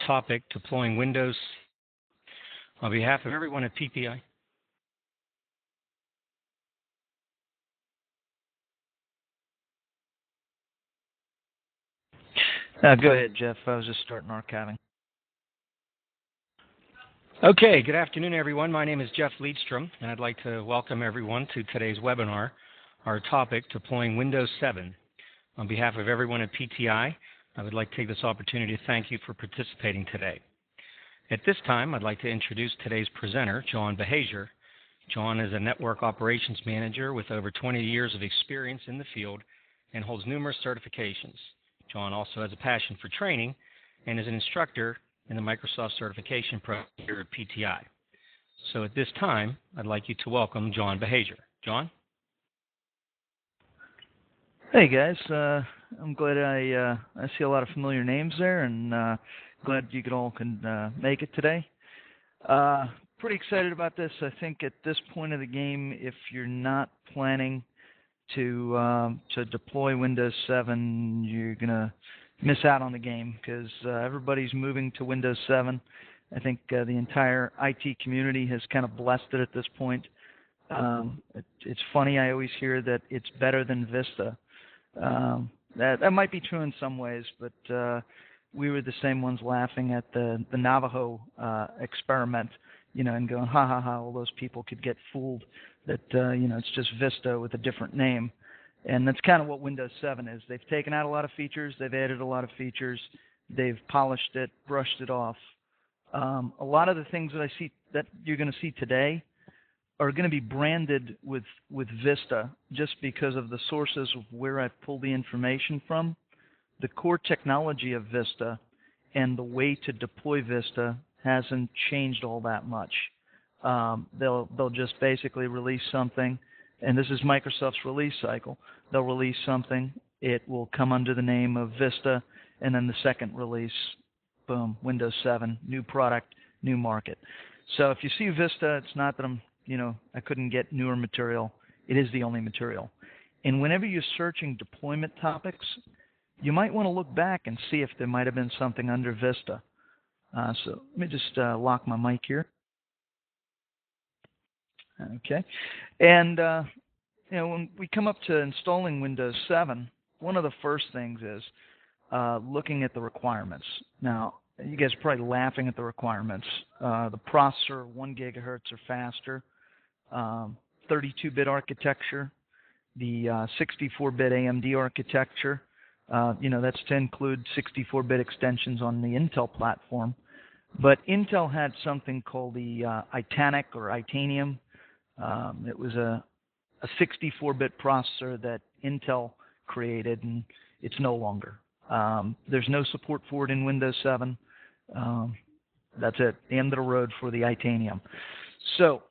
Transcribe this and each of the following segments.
topic, deploying Windows. On behalf of everyone at PPI. Go ahead, Jeff. I was just starting archiving. Okay, good afternoon, everyone. My name is Jeff Leedstrom, and I'd like to welcome everyone to today's webinar, our topic, deploying Windows 7. On behalf of everyone at PTI, I would like to take this opportunity to thank you for participating today. At this time, I'd like to introduce today's presenter, John Behazier. John is a Network Operations Manager with over 20 years of experience in the field and holds numerous certifications. John also has a passion for training and is an instructor in the Microsoft Certification Program here at PTI. So at this time, I'd like you to welcome John Behazier. John? Hey, guys. I'm glad I see a lot of familiar names there, and glad you all can make it today. Pretty excited about this. I think at this point of the game, if you're not planning to deploy Windows 7, you're going to miss out on the game because everybody's moving to Windows 7. I think the entire IT community has kind of blessed it at this point. It's funny, I always hear that it's better than Vista. That might be true in some ways, but we were the same ones laughing at the Navajo experiment, and going, ha ha ha, all those people could get fooled that, it's just Vista with a different name. And that's kind of what Windows 7 is. They've taken out a lot of features, they've added a lot of features, they've polished it, brushed it off. A lot of the things that I see that you're going to see today are going to be branded with Vista just because of the sources of where I pull the information from. The core technology of Vista and the way to deploy Vista hasn't changed all that much. They'll just basically release something, and this is Microsoft's release cycle. They'll release something, it will come under the name of Vista, and then the second release, boom, Windows 7, new product, new market. So if you see Vista, it's not that I couldn't get newer material. It is the only material. And whenever you're searching deployment topics, you might want to look back and see if there might have been something under Vista. So let me just lock my mic here. Okay. And, when we come up to installing Windows 7, one of the first things is looking at the requirements. Now, you guys are probably laughing at the requirements. The processor, 1 gigahertz or faster, 32-bit architecture, the 64-bit AMD architecture. That's to include 64-bit extensions on the Intel platform. But Intel had something called the Itanic or Itanium. It was a 64-bit processor that Intel created, and it's no longer. There's no support for it in Windows 7. That's it, the end of the road for the Itanium. So,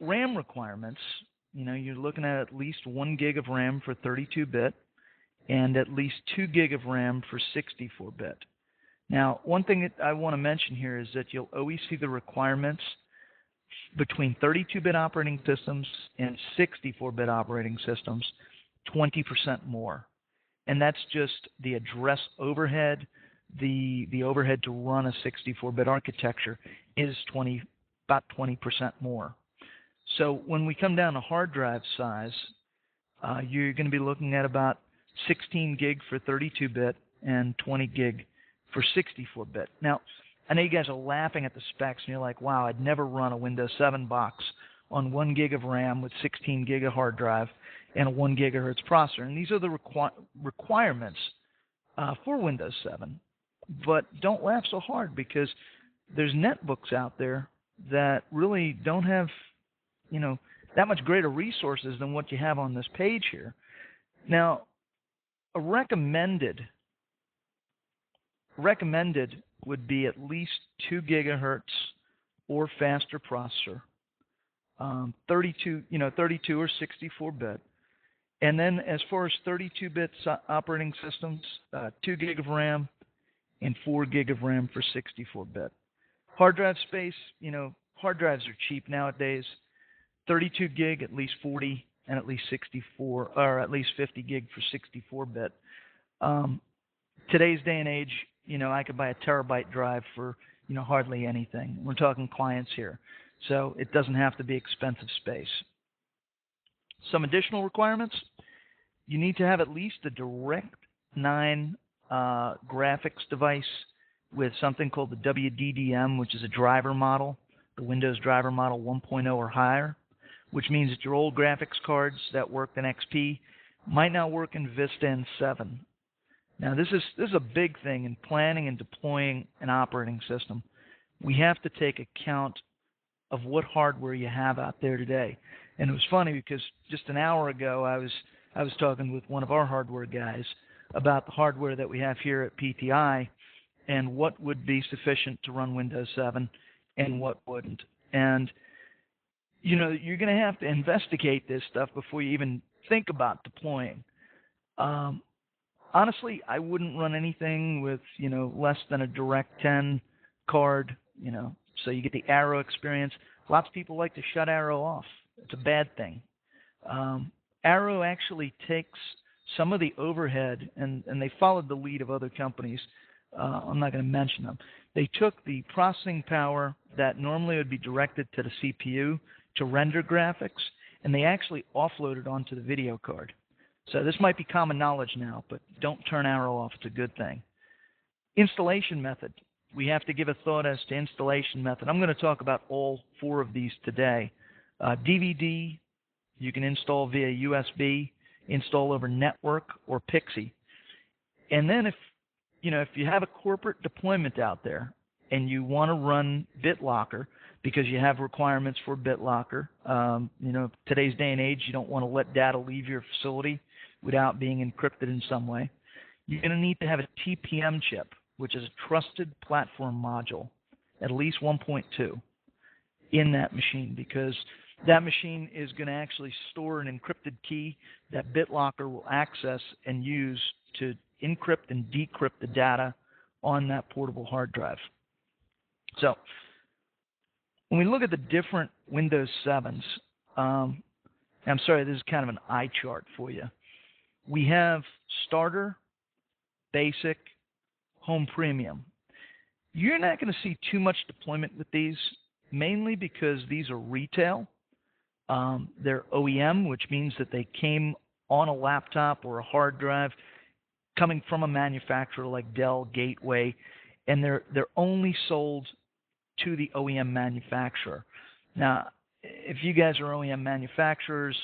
RAM requirements, you're looking at least 1 gig of RAM for 32-bit and at least 2 gig of RAM for 64-bit. Now, one thing that I want to mention here is that you'll always see the requirements between 32-bit operating systems and 64-bit operating systems 20% more. And that's just the address overhead. The overhead to run a 64-bit architecture is about 20% more. So when we come down to hard drive size, you're going to be looking at about 16 gig for 32-bit and 20 gig for 64-bit. Now, I know you guys are laughing at the specs, and you're like, wow, I'd never run a Windows 7 box on 1 gig of RAM with 16 gig of hard drive and a 1 gigahertz processor. And these are the requirements for Windows 7. But don't laugh so hard, because there's netbooks out there that really don't have, that much greater resources than what you have on this page here. Now, a recommended would be at least 2 gigahertz or faster processor, 32 or 64-bit. And then as far as 32-bit operating systems, 2 gig of RAM and 4 gig of RAM for 64-bit. Hard drive space, hard drives are cheap nowadays. 32 gig, at least 40, and at least 64, or at least 50 gig for 64-bit. Today's day and age, I could buy a terabyte drive for, hardly anything. We're talking clients here. So it doesn't have to be expensive space. Some additional requirements. You need to have at least a Direct 9 graphics device with something called the WDDM, which is a driver model, the Windows driver model 1.0 or higher, which means that your old graphics cards that worked in XP might not work in Vista and 7. Now, this is a big thing in planning and deploying an operating system. We have to take account of what hardware you have out there today. And it was funny because just an hour ago, I was talking with one of our hardware guys about the hardware that we have here at PTI and what would be sufficient to run Windows 7 and what wouldn't. And, you're going to have to investigate this stuff before you even think about deploying. Honestly, I wouldn't run anything with, less than a Direct 10 card, so you get the Arrow experience. Lots of people like to shut Arrow off. It's a bad thing. Arrow actually takes some of the overhead, and they followed the lead of other companies. I'm not going to mention them. They took the processing power that normally would be directed to the CPU to render graphics, and they actually offloaded onto the video card. So this might be common knowledge now, but don't turn Arrow off. It's a good thing. Installation method. We have to give a thought as to installation method. I'm going to talk about all 4 of these today. DVD, you can install via USB, install over network or Pixie. And then if you have a corporate deployment out there and you want to run BitLocker because you have requirements for BitLocker, today's day and age, you don't want to let data leave your facility without being encrypted in some way. You're going to need to have a TPM chip, which is a trusted platform module, at least 1.2, in that machine, because that machine is going to actually store an encrypted key that BitLocker will access and use to encrypt and decrypt the data on that portable hard drive. So when we look at the different Windows 7s, I'm sorry, this is kind of an eye chart for you. We have Starter, Basic, Home Premium. You're not going to see too much deployment with these, mainly because these are retail. They're OEM, which means that they came on a laptop or a hard drive coming from a manufacturer like Dell, Gateway, and they're only sold to the OEM manufacturer. Now, if you guys are OEM manufacturers,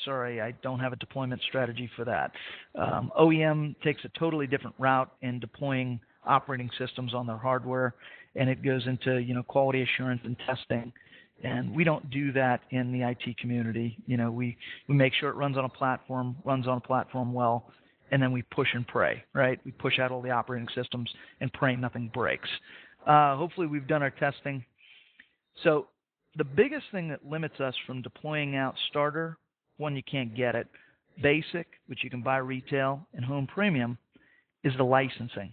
sorry, I don't have a deployment strategy for that. OEM takes a totally different route in deploying operating systems on their hardware, and it goes into quality assurance and testing. And we don't do that in the IT community. We make sure it runs on a platform well, and then we push and pray, right? We push out all the operating systems and pray nothing breaks. Hopefully we've done our testing. So the biggest thing that limits us from deploying out Starter, one, you can't get it. Basic, which you can buy retail, and Home Premium, is the licensing.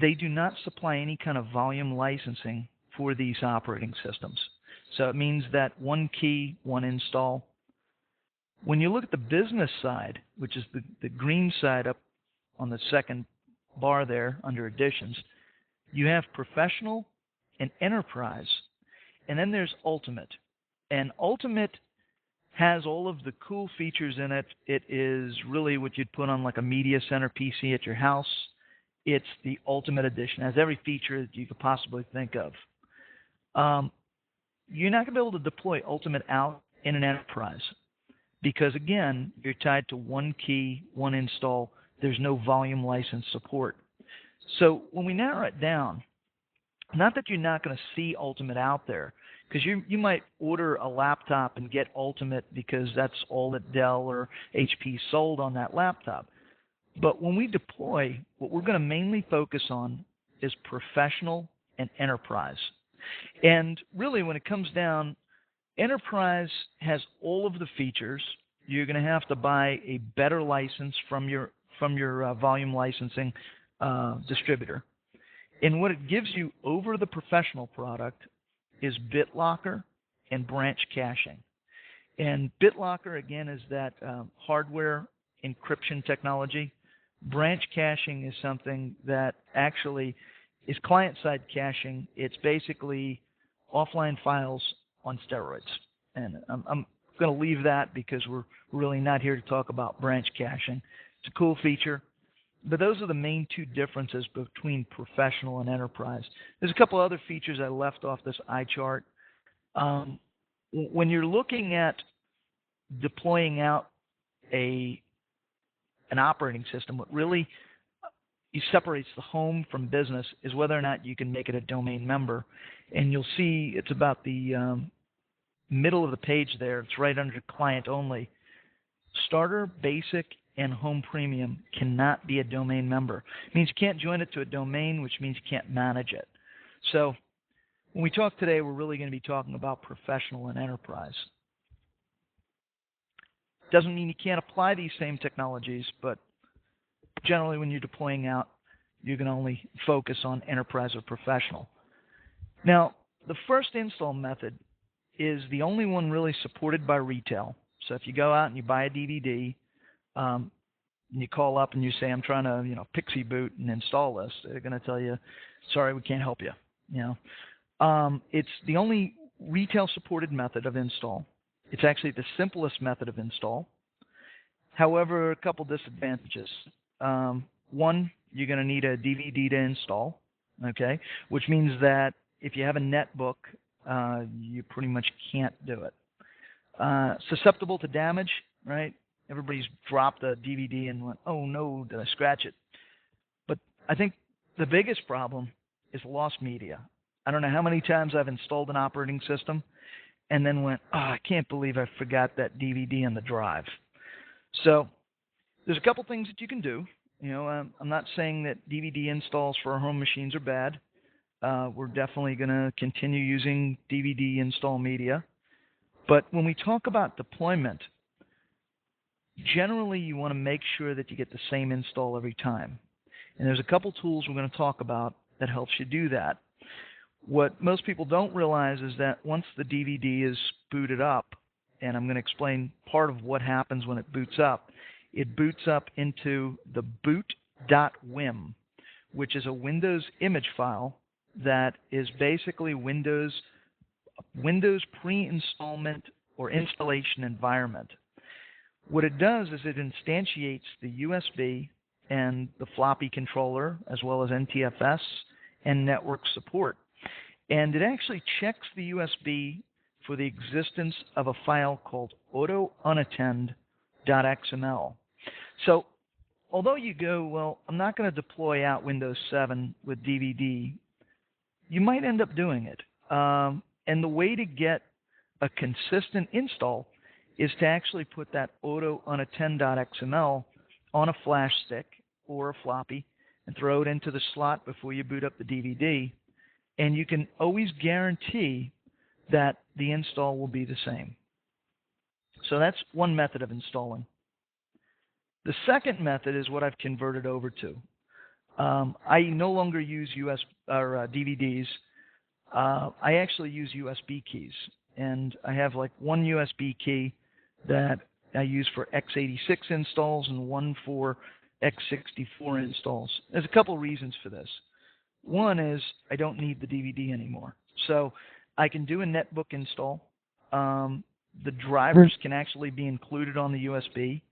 They do not supply any kind of volume licensing for these operating systems. So it means that one key, one install. When you look at the business side, which is the green side up on the second bar there under Additions, you have Professional and Enterprise, and then there's Ultimate. And Ultimate has all of the cool features in it. It is really what you'd put on like a media center PC at your house. It's the Ultimate Edition. It has every feature that you could possibly think of. You're not going to be able to deploy Ultimate out in an enterprise because, again, you're tied to one key, one install. There's no volume license support. So when we narrow it down, not that you're not going to see Ultimate out there, because you might order a laptop and get Ultimate because that's all that Dell or HP sold on that laptop. But when we deploy, what we're going to mainly focus on is Professional and Enterprise. And really, when it comes down, Enterprise has all of the features. You're going to have to buy a better license from your volume licensing distributor. And what it gives you over the Professional product is BitLocker and branch caching. And BitLocker, again, is that hardware encryption technology Branch caching is something that actually is client-side caching. It's basically offline files on steroids. And I'm going to leave that because we're really not here to talk about branch caching. It's a cool feature. But those are the main two differences between professional and enterprise. There's a couple other features I left off this eye chart. When you're looking at deploying out an operating system, what really separates the home from business is whether or not you can make it a domain member. And you'll see it's about the middle of the page there. It's right under client only. Starter, Basic, and Home Premium cannot be a domain member. It means you can't join it to a domain, which means you can't manage it. So when we talk today, we're really going to be talking about professional and enterprise. Doesn't mean you can't apply these same technologies, but generally when you're deploying out, you can only focus on enterprise or professional. Now, the first install method is the only one really supported by retail. So if you go out and you buy a DVD, and you call up and you say, I'm trying to, pixie boot and install this, they're going to tell you, sorry, we can't help you. It's the only retail supported method of install. It's actually the simplest method of install. However, a couple disadvantages. One, you're going to need a DVD to install, okay, which means that if you have a netbook, you pretty much can't do it. Susceptible to damage, right? Everybody's dropped a DVD and went, oh no, did I scratch it? But I think the biggest problem is lost media. I don't know how many times I've installed an operating system and then went, oh, I can't believe I forgot that DVD in the drive. So there's a couple things that you can do. I'm not saying that DVD installs for our home machines are bad. We're definitely going to continue using DVD install media. But when we talk about deployment, generally you want to make sure that you get the same install every time. And there's a couple tools we're going to talk about that helps you do that. What most people don't realize is that once the DVD is booted up, and I'm going to explain part of what happens when it boots up into the boot.wim, which is a Windows image file that is basically Windows pre-installment or installation environment. What it does is it instantiates the USB and the floppy controller as well as NTFS and network support. And it actually checks the USB for the existence of a file called autounattend.xml. So although you go, well, I'm not going to deploy out Windows 7 with DVD, you might end up doing it. And the way to get a consistent install is to actually put that autounattend.xml on a flash stick or a floppy and throw it into the slot before you boot up the DVD. And you can always guarantee that the install will be the same. So that's one method of installing. The second method is what I've converted over to. I no longer use DVDs. I actually use USB keys. And I have like one USB key that I use for x86 installs and one for x64 installs. There's a couple reasons for this. One is I don't need the DVD anymore. So I can do a netbook install. The drivers can actually be included on the USB.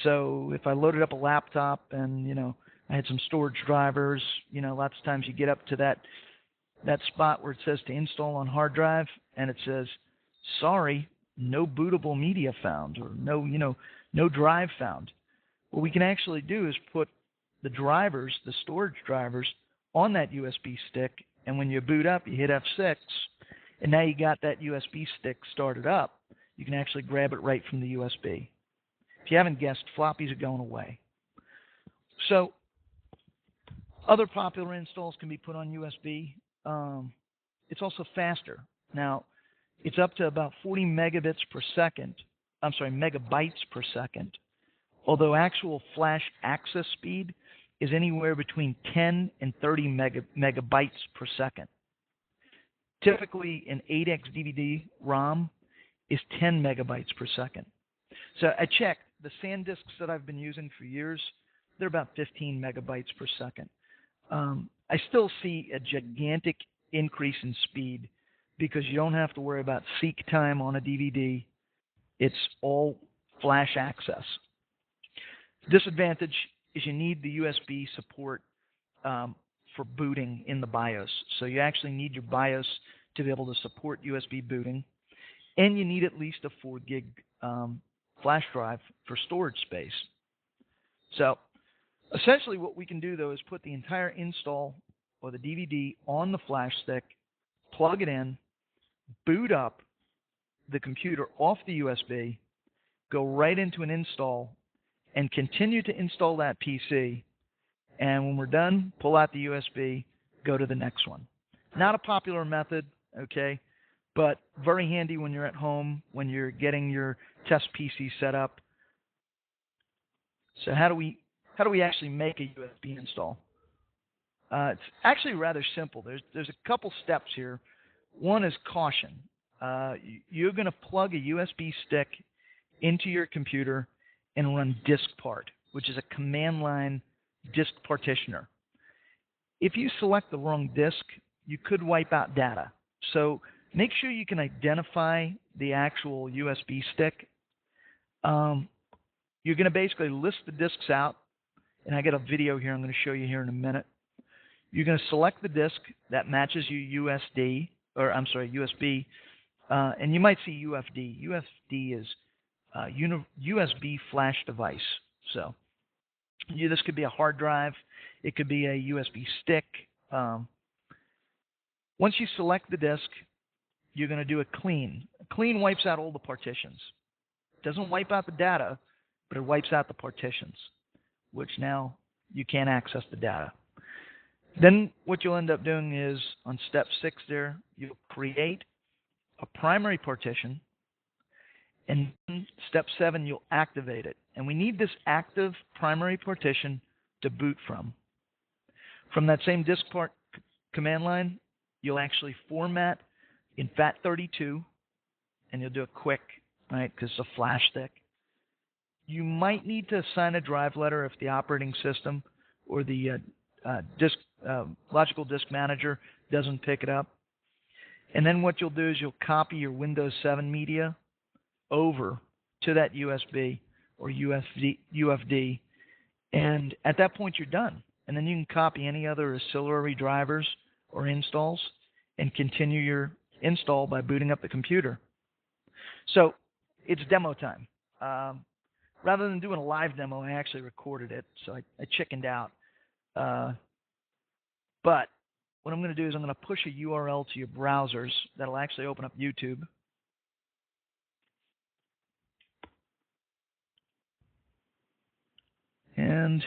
So if I loaded up a laptop and, I had some storage drivers, lots of times you get up to that spot where it says to install on hard drive and it says, sorry, no bootable media found, or no drive found. What we can actually do is put the drivers, the storage drivers, on that USB stick, and when you boot up, you hit F6, and now you got that USB stick started up. You can actually grab it right from the USB. If you haven't guessed, floppies are going away. So other popular installs can be put on USB. It's also faster. Now, it's up to about 40 megabytes per second, although actual flash access speed is anywhere between 10 and 30 megabytes per second. Typically, an 8X DVD ROM is 10 megabytes per second. So I checked. The SanDisks that I've been using for years, they're about 15 megabytes per second. I still see a gigantic increase in speed because you don't have to worry about seek time on a DVD. It's all flash access. Disadvantage is you need the USB support for booting in the BIOS. So you actually need your BIOS to be able to support USB booting, and you need at least a 4 gig flash drive for storage space. So essentially what we can do, though, is put the entire install or the DVD on the flash stick, plug it in, boot up the computer off the USB, go right into an install, and continue to install that PC. And when we're done, pull out the USB, go to the next one. Not a popular method, okay, but very handy when you're at home, when you're getting your test PC set up. So how do we actually make a USB install? It's actually rather simple. There's a couple steps here. One is caution. You're going to plug a USB stick into your computer and run diskpart, which is a command line disk partitioner. If you select the wrong disk, you could wipe out data. So make sure you can identify the actual USB stick. You're going to basically list the disks out, and I got a video here I'm going to show you here in a minute. You're going to select the disk that matches your USB, and you might see UFD. UFD is USB flash device. So this could be a hard drive. It could be a USB stick. Once you select the disk, you're going to do a clean. A clean wipes out all the partitions. It doesn't wipe out the data, but it wipes out the partitions, which now you can't access the data. Then what you'll end up doing is, on step 6 there, you'll create a primary partition, and step 7, you'll activate it. And we need this active primary partition to boot from. From that same diskpart command line, you'll actually format in FAT32, and you'll do it quick, right, because it's a flash stick. You might need to assign a drive letter if the operating system or the logical disk manager doesn't pick it up. And then what you'll do is you'll copy your Windows 7 media over to that USB or UFD, and at that point you're done. And then you can copy any other auxiliary drivers or installs and continue your install by booting up the computer. So it's demo time. Rather than doing a live demo, I actually recorded it, so I chickened out. But what I'm going to do is I'm going to push a URL to your browsers that'll actually open up YouTube. And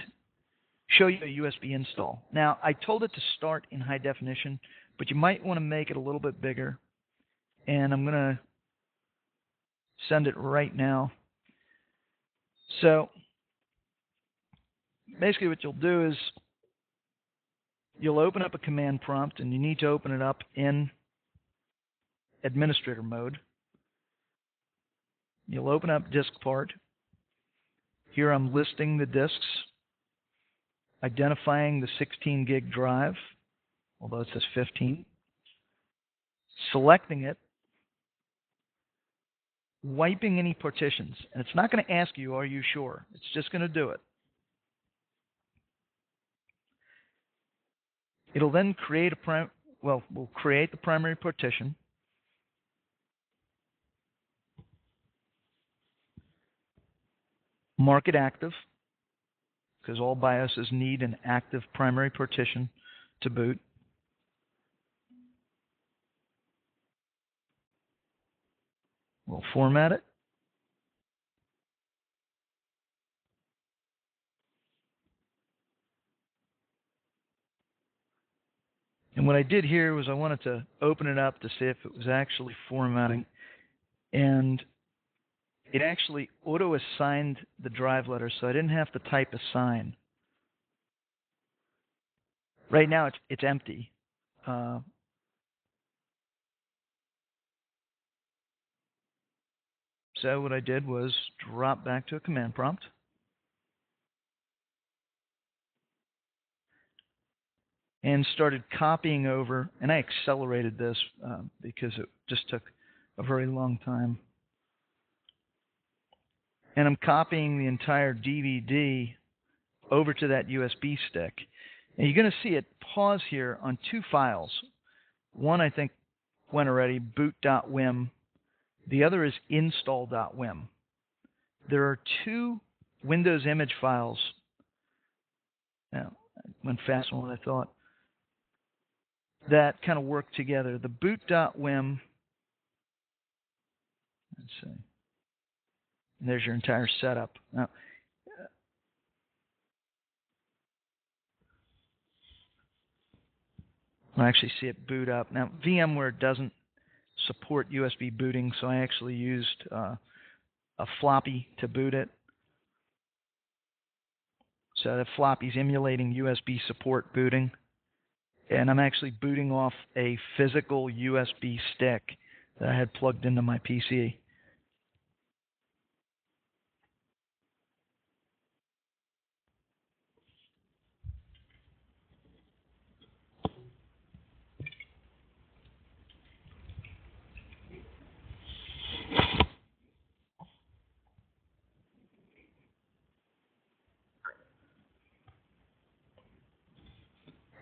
show you a USB install. Now, I told it to start in high definition, but you might want to make it a little bit bigger. And I'm going to send it right now. So basically what you'll do is you'll open up a command prompt, and you need to open it up in administrator mode. You'll open up diskpart. Here I'm listing the disks, identifying the 16 gig drive, although it says 15, selecting it, wiping any partitions. And it's not going to ask you, are you sure? It's just going to do it. It'll then create we'll create the primary partition. Mark it active, because all BIOSes need an active primary partition to boot. We'll format it. And what I did here was I wanted to open it up to see if it was actually formatting. And it actually auto-assigned the drive letter, so I didn't have to type assign. Right now it's empty. So what I did was drop back to a command prompt. and started copying over, and I accelerated this because it just took a very long time. And I'm copying the entire DVD over to that USB stick. And you're going to see it pause here on two files. One, I think, went already, boot.wim. The other is install.wim. There are two Windows image files. Now, I went faster than I thought. That kind of work together. The boot.wim. Let's see. And there's your entire setup. Now, I actually see it boot up. Now, VMware doesn't support USB booting, so I actually used a floppy to boot it. So that floppy's emulating USB support booting. And I'm actually booting off a physical USB stick that I had plugged into my PC.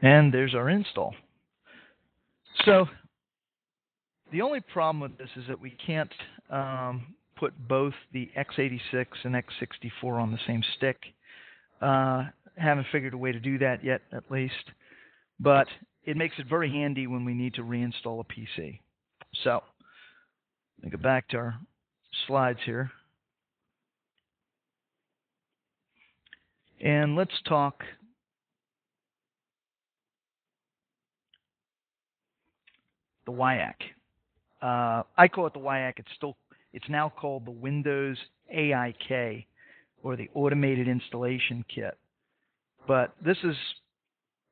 And there's our install. So the only problem with this is that we can't put both the x86 and x64 on the same stick. Haven't figured a way to do that yet, at least. But it makes it very handy when we need to reinstall a PC. So let me go back to our slides here. And let's talk the WIAC. I call it the WIAC. It's now called the Windows AIK, or the Automated Installation Kit. But this is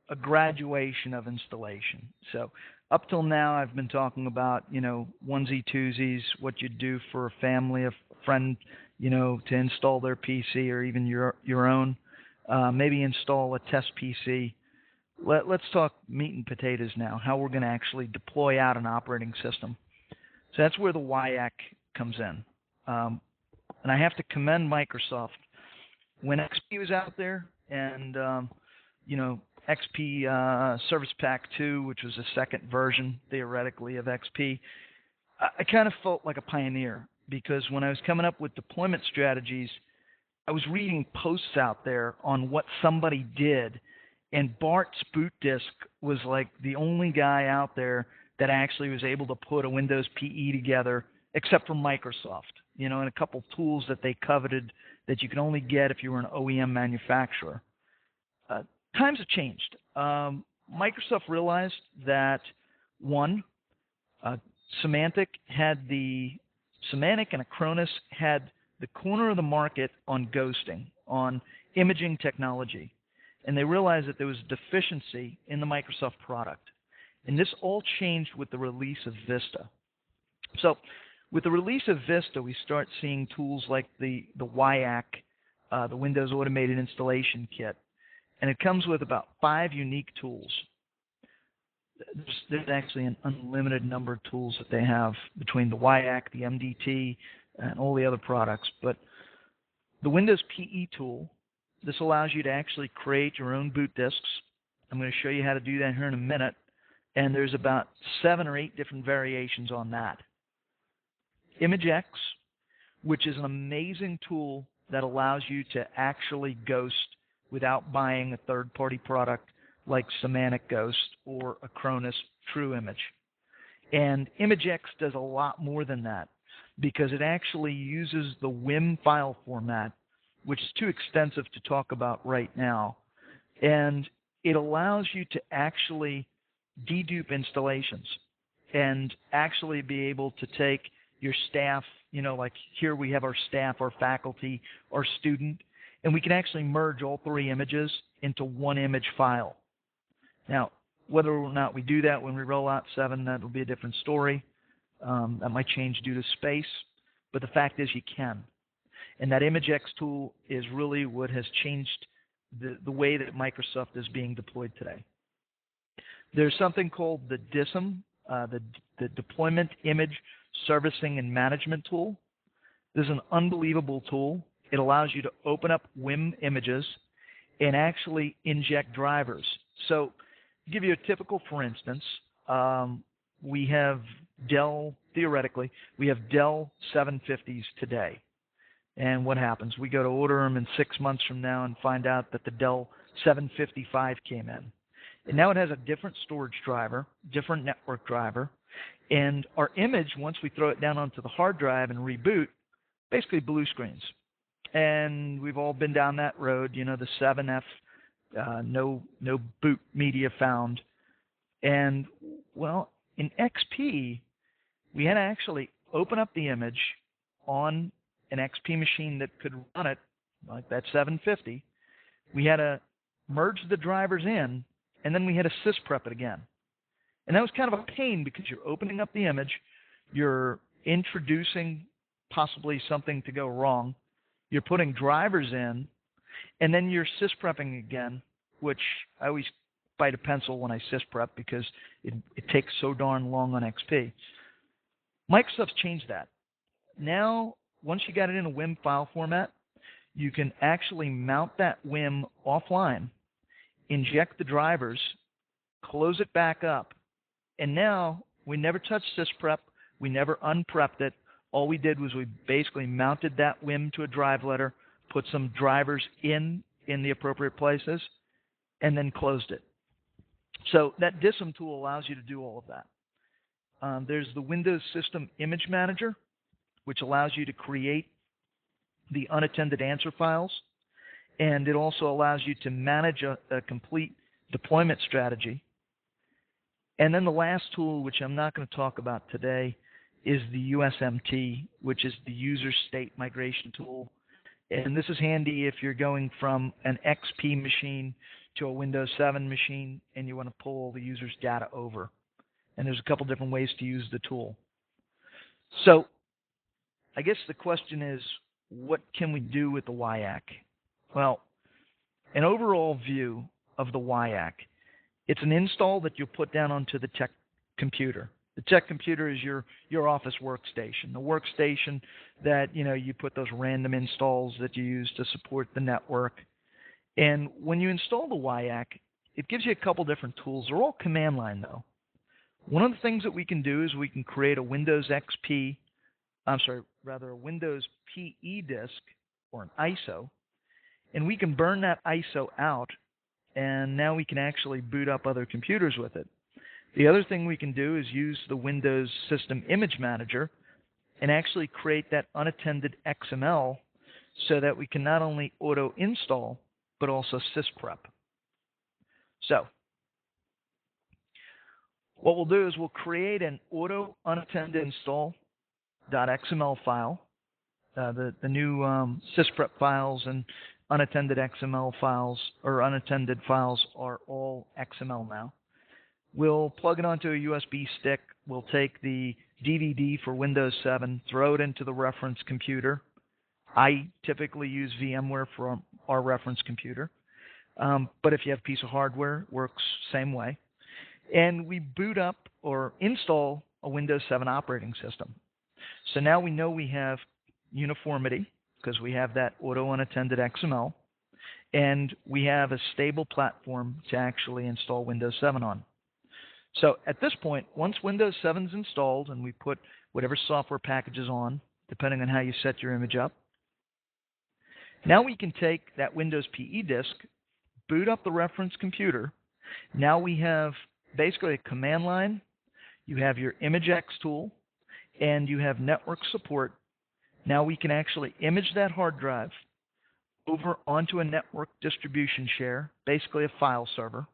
a graduation of installation. So up till now, I've been talking about, onesie twosies, what you do for a family, a friend, to install their PC or even your own. Maybe install a test PC. Let's talk meat and potatoes now, how we're going to actually deploy out an operating system. So that's where the WIAC comes in. And I have to commend Microsoft. When XP was out there and, XP Service Pack 2, which was the second version, theoretically, of XP, I kind of felt like a pioneer because when I was coming up with deployment strategies, I was reading posts out there on what somebody did, and Bart's boot disk was like the only guy out there that actually was able to put a Windows PE together, except for Microsoft, and a couple tools that they coveted that you can only get if you were an OEM manufacturer. Times have changed. Microsoft realized that, one, Symantec and Acronis had the corner of the market on ghosting, on imaging technology. And they realized that there was a deficiency in the Microsoft product. And this all changed with the release of Vista. So with the release of Vista, we start seeing tools like the WIAC, the Windows Automated Installation Kit. And it comes with about 5 unique tools. There's actually an unlimited number of tools that they have between the WIAC, the MDT, and all the other products. But the Windows PE tool, this allows you to actually create your own boot disks. I'm going to show you how to do that here in a minute. And there's about 7 or 8 different variations on that. ImageX, which is an amazing tool that allows you to actually ghost without buying a third-party product like Symantec Ghost or Acronis True Image. And ImageX does a lot more than that because it actually uses the WIM file format, which is too extensive to talk about right now. And it allows you to actually dedupe installations and actually be able to take your staff, like here we have our staff, our faculty, our student, and we can actually merge all 3 images into one image file. Now, whether or not we do that when we roll out 7, that will be a different story. That might change due to space, but the fact is you can. And that ImageX tool is really what has changed the way that Microsoft is being deployed today. There's something called the DISM, the Deployment Image Servicing and Management tool. This is an unbelievable tool. It allows you to open up WIM images and actually inject drivers. So to give you a typical, for instance, we have Dell, theoretically, we have Dell 750s today. And what happens? We go to order them in 6 months from now and find out that the Dell 755 came in. And now it has a different storage driver, different network driver, and our image, once we throw it down onto the hard drive and reboot, basically blue screens. And we've all been down that road, you know, the 7F, no boot media found. And, well, in XP, we had to actually open up the image on an XP machine that could run it, like that 750. We had to merge the drivers in, and then we had to sysprep it again. And that was kind of a pain because you're opening up the image, you're introducing possibly something to go wrong, you're putting drivers in, and then you're sysprepping again, which I always bite a pencil when I sysprep because it takes so darn long on XP. Microsoft's changed that. Now, once you got it in a WIM file format, you can actually mount that WIM offline, inject the drivers, close it back up, and now we never touched sysprep, we never unprepped it. All we did was we basically mounted that WIM to a drive letter, put some drivers in the appropriate places, and then closed it. So that DISM tool allows you to do all of that. There's the Windows System Image Manager, which allows you to create the unattended answer files, and it also allows you to manage a complete deployment strategy. And then the last tool, which I'm not going to talk about today, is the USMT, which is the User State Migration Tool. And this is handy if you're going from an XP machine to a Windows 7 machine and you want to pull the user's data over. And there's a couple different ways to use the tool. So I guess the question is, what can we do with the WIAC? Well, an overall view of the WIAC, it's an install that you'll put down onto the tech computer. The tech computer is your office workstation, the workstation that, you know, you put those random installs that you use to support the network. And when you install the WIAC, it gives you a couple different tools. They're all command line, though. One of the things that we can do is we can create a Windows XP, a Windows PE disk or an ISO, and we can burn that ISO out, and now we can actually boot up other computers with it. The other thing we can do is use the Windows System Image Manager and actually create that unattended XML so that we can not only auto-install, but also sysprep. So what we'll do is we'll create an auto unattended install.xml file. The new sysprep files and unattended XML files or unattended files are all XML now. We'll plug it onto a USB stick. We'll take the DVD for Windows 7, throw it into the reference computer. I typically use VMware for our reference computer. But if you have a piece of hardware, it works same way. And we boot up or install a Windows 7 operating system. So now we know we have uniformity because we have that auto unattended XML, and we have a stable platform to actually install Windows 7 on. So at this point, once Windows 7 is installed and we put whatever software packages on, depending on how you set your image up, now we can take that Windows PE disk, boot up the reference computer. Now we have basically a command line. You have your ImageX tool, and you have network support. Now we can actually image that hard drive over onto a network distribution share, basically a file server.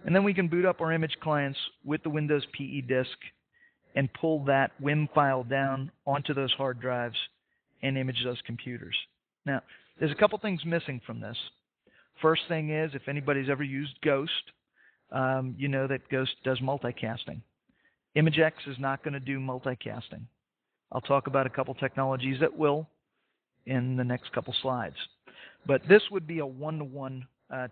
And then we can boot up our image clients with the Windows PE disk and pull that WIM file down onto those hard drives and image those computers. Now, there's a couple things missing from this. First thing is, if anybody's ever used Ghost, you know that Ghost does multicasting. ImageX is not going to do multicasting. I'll talk about a couple technologies that will in the next couple slides. But this would be a one-to-one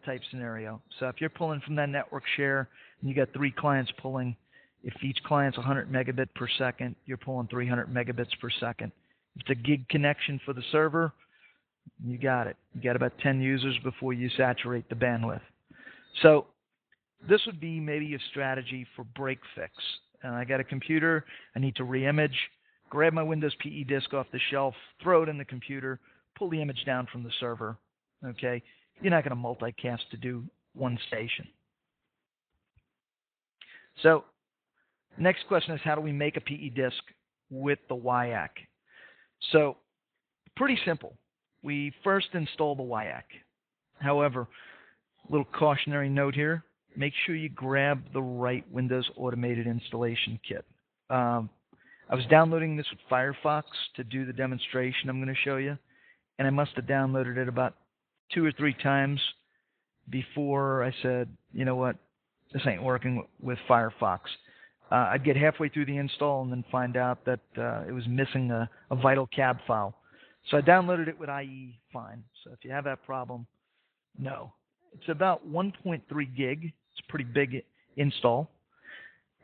type scenario. So if you're pulling from that network share and you got 3 clients pulling, if each client's 100 megabit per second, you're pulling 300 megabits per second. If it's a gig connection for the server, you got it. You got about 10 users before you saturate the bandwidth. So this would be maybe a strategy for break fix. I got a computer, I need to re-image, grab my Windows PE disk off the shelf, throw it in the computer, pull the image down from the server. Okay, you're not going to multicast to do one station. So next question is, how do we make a PE disk with the WIAC? So pretty simple. We first install the WIAC. However, a little cautionary note here, make sure you grab the right Windows Automated Installation Kit. I was downloading this with Firefox to do the demonstration I'm going to show you, and I must have downloaded it about 2 or 3 times before I said, you know what, this ain't working with Firefox. I'd get halfway through the install and then find out that it was missing a vital cab file. So I downloaded it with IE fine. So if you have that problem, no. It's about 1.3 gig. It's a pretty big install.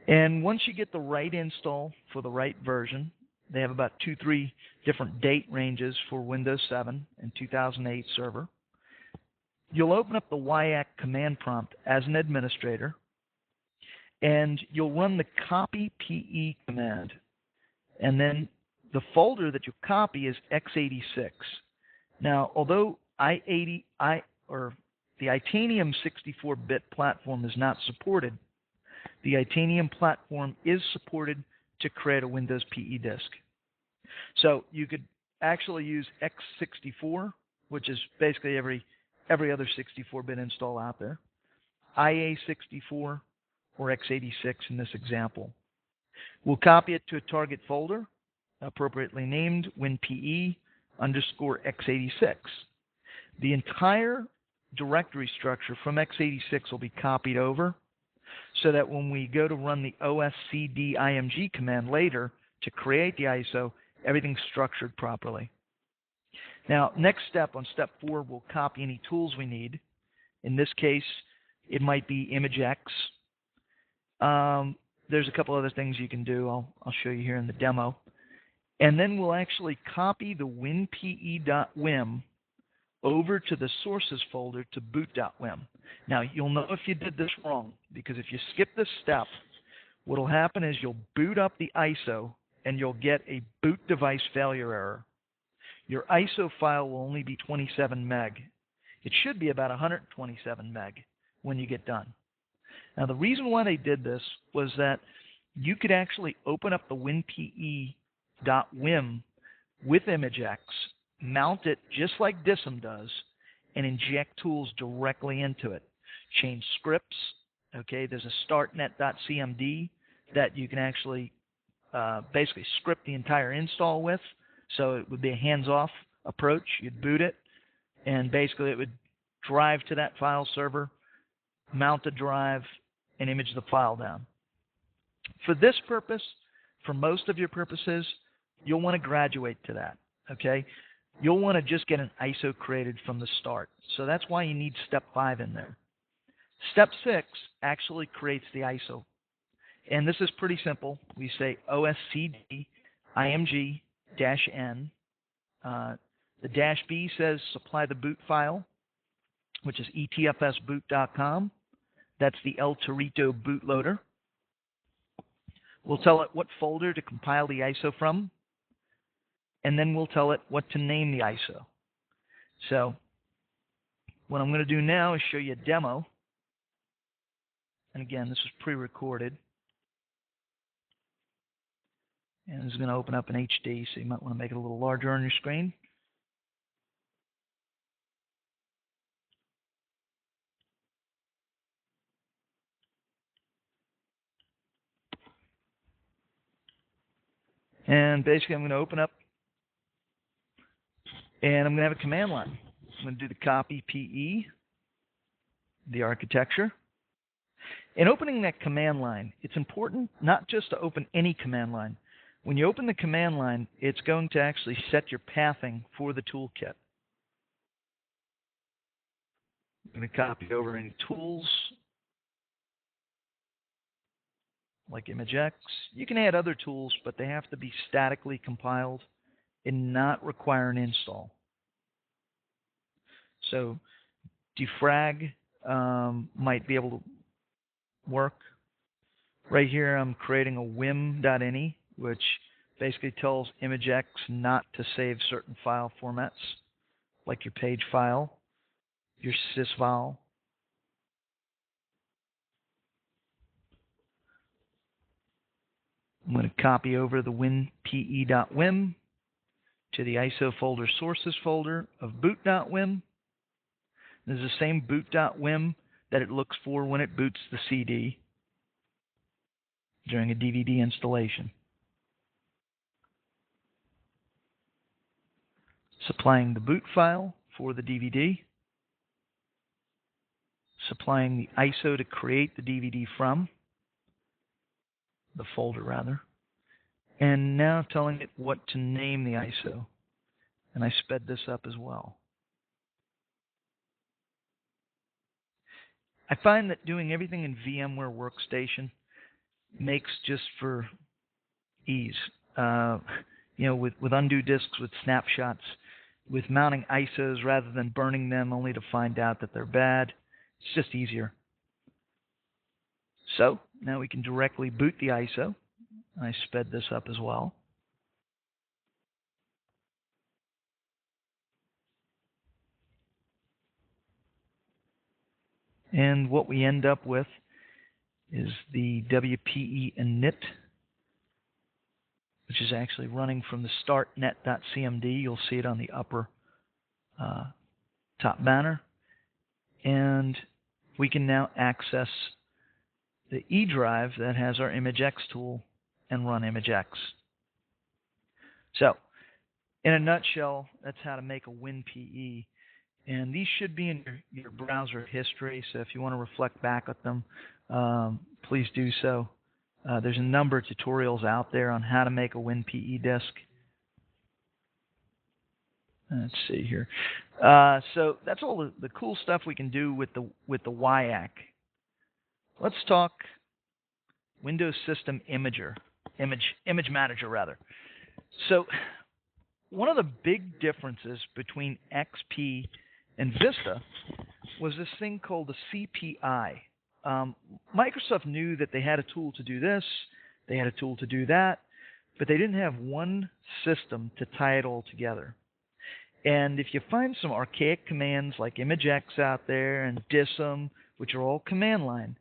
And once you get the right install for the right version, they have about 2-3 different date ranges for Windows 7 and 2008 server. You'll open up the WIAC command prompt as an administrator, and you'll run the copy PE command. And then the folder that you copy is x86. Now, although the Itanium 64-bit platform is not supported, the Itanium platform is supported to create a Windows PE disk. So you could actually use x64, which is basically every other 64-bit install out there, IA64, or x86 in this example. We'll copy it to a target folder, appropriately named WinPE _x86. The entire directory structure from x86 will be copied over so that when we go to run the oscd-img command later to create the ISO, everything's structured properly. Now, next step, on step 4, we'll copy any tools we need. In this case, it might be ImageX. There's a couple other things you can do. I'll show you here in the demo. And then we'll actually copy the winpe.wim over to the sources folder to boot.wim. Now, you'll know if you did this wrong, because if you skip this step, what will happen is you'll boot up the ISO and you'll get a boot device failure error. Your ISO file will only be 27 meg. It should be about 127 meg when you get done. Now, the reason why they did this was that you could actually open up the winpe.wim with ImageX, mount it just like DISM does, and inject tools directly into it. Change scripts. Okay, there's a startnet.cmd that you can actually basically script the entire install with. So it would be a hands-off approach. You'd boot it, and basically it would drive to that file server, mount the drive, and image the file down. For this purpose, for most of your purposes, you'll want to graduate to that, okay? You'll want to just get an ISO created from the start. So that's why you need step 5 in there. Step 6 actually creates the ISO. And this is pretty simple. We say oscd-img-n. The -b says supply the boot file, which is etfsboot.com. That's the El Torito bootloader. We'll tell it what folder to compile the ISO from, and then we'll tell it what to name the ISO. So what I'm going to do now is show you a demo. And again, this is pre-recorded. And this is going to open up in HD, so you might want to make it a little larger on your screen. And basically, I'm going to open up, and I'm going to have a command line. I'm going to do the copy PE, the architecture. In opening that command line, it's important not just to open any command line. When you open the command line, it's going to actually set your pathing for the toolkit. I'm going to copy over any tools like ImageX. You can add other tools, but they have to be statically compiled and not require an install. So defrag might be able to work. Right here, I'm creating a wim.ini, which basically tells ImageX not to save certain file formats, like your page file, your sys file. I'm going to copy over the winpe.wim to the ISO folder sources folder of boot.wim. This is the same boot.wim that it looks for when it boots the CD during a DVD installation. Supplying the boot file for the DVD. Supplying the ISO to create the DVD from, the folder rather. And now telling it what to name the ISO. And I sped this up as well. I find that doing everything in VMware Workstation makes just for ease. With undo disks, with snapshots, with mounting ISOs rather than burning them only to find out that they're bad. It's just easier. So now we can directly boot the ISO. I sped this up as well. And what we end up with is the WPE init, which is actually running from the startnet.cmd. You'll see it on the upper top banner. And we can now access the E drive that has our ImageX tool and run ImageX. So, in a nutshell, that's how to make a WinPE. And these should be in your browser history, so if you want to reflect back at them, please do so. There's a number of tutorials out there on how to make a WinPE disk. Let's see here. So that's all the cool stuff we can do with the WIAC. Let's talk Windows System Image Manager rather. So one of the big differences between XP and Vista was this thing called the CPI. Microsoft knew that they had a tool to do this, they had a tool to do that, but they didn't have one system to tie it all together. And if you find some archaic commands like ImageX out there and dism, which are all command line,